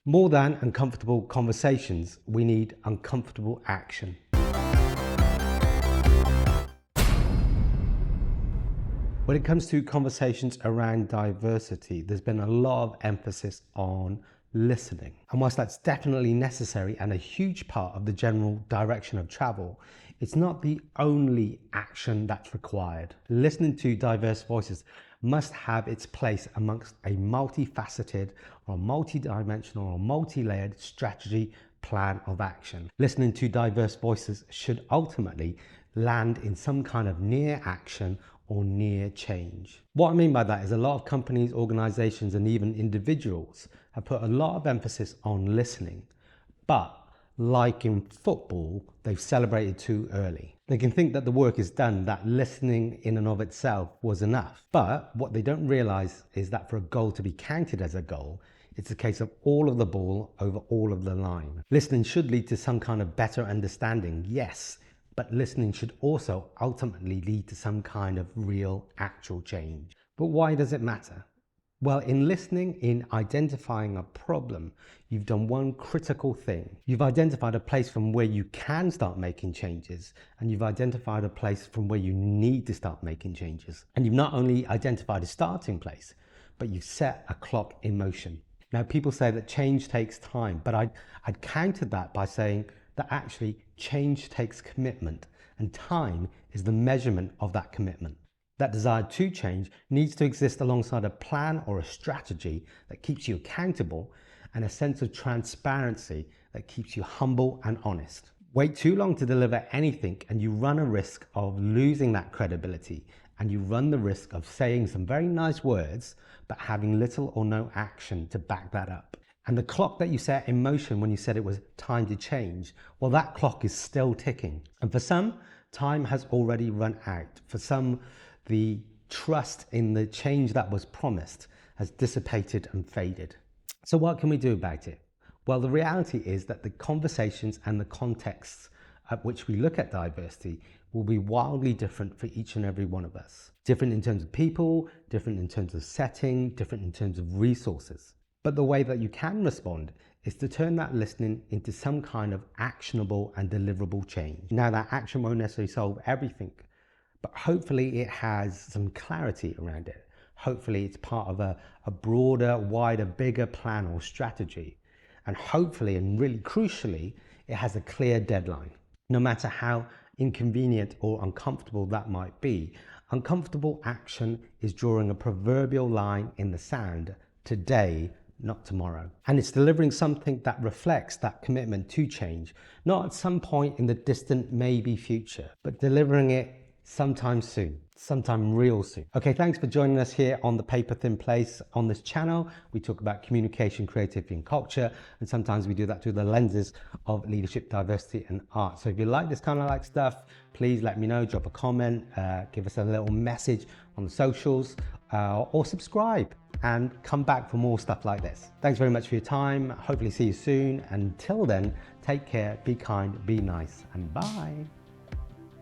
More than uncomfortable conversations, we need uncomfortable action. When it comes to conversations around diversity, there's been a lot of emphasis on listening. And whilst that's definitely necessary and a huge part of the general direction of travel, it's not the only action that's required. Listening to diverse voices must have its place amongst a multifaceted or multi-dimensional or multi-layered strategy plan of action. Listening to diverse voices should ultimately land in some kind of near action or near change. What I mean by that is a lot of companies, organizations, and even individuals have put a lot of emphasis on listening, but like in football, they've celebrated too early. They can think that the work is done, that listening in and of itself was enough. But what they don't realize is that for a goal to be counted as a goal, it's a case of all of the ball over all of the line. Listening should lead to some kind of better understanding, yes, but listening should also ultimately lead to some kind of real, actual change. But why does it matter? Well, in listening, in identifying a problem, you've done one critical thing. You've identified a place from where you can start making changes, and you've identified a place from where you need to start making changes. And you've not only identified a starting place, but you've set a clock in motion. Now, people say that change takes time, but I'd counter that by saying that actually change takes commitment, and time is the measurement of that commitment. That desire to change needs to exist alongside a plan or a strategy that keeps you accountable and a sense of transparency that keeps you humble and honest. Wait too long to deliver anything and you run a risk of losing that credibility, and you run the risk of saying some very nice words but having little or no action to back that up. And the clock that you set in motion when you said it was time to change, well, that clock is still ticking. And for some, time has already run out. For some, the trust in the change that was promised has dissipated and faded. So what can we do about it? Well, the reality is that the conversations and the contexts at which we look at diversity will be wildly different for each and every one of us. Different in terms of people, different in terms of setting, different in terms of resources. But the way that you can respond is to turn that listening into some kind of actionable and deliverable change. Now, that action won't necessarily solve everything, but hopefully it has some clarity around it. Hopefully it's part of a broader, wider, bigger plan or strategy. And hopefully, and really crucially, it has a clear deadline. No matter how inconvenient or uncomfortable that might be, uncomfortable action is drawing a proverbial line in the sand today, not tomorrow. And it's delivering something that reflects that commitment to change, not at some point in the distant maybe future, but delivering it sometime soon, sometime real soon. Okay, thanks for joining us here on the PaperThin Place. On this channel, we talk about communication, creativity, and culture, and sometimes we do that through the lenses of leadership, diversity, and art. So if you like this kind of stuff, please let me know, drop a comment, give us a little message on the socials, or subscribe and come back for more stuff like this. Thanks very much for your time. Hopefully see you soon. Until then, take care, be kind, be nice, and bye.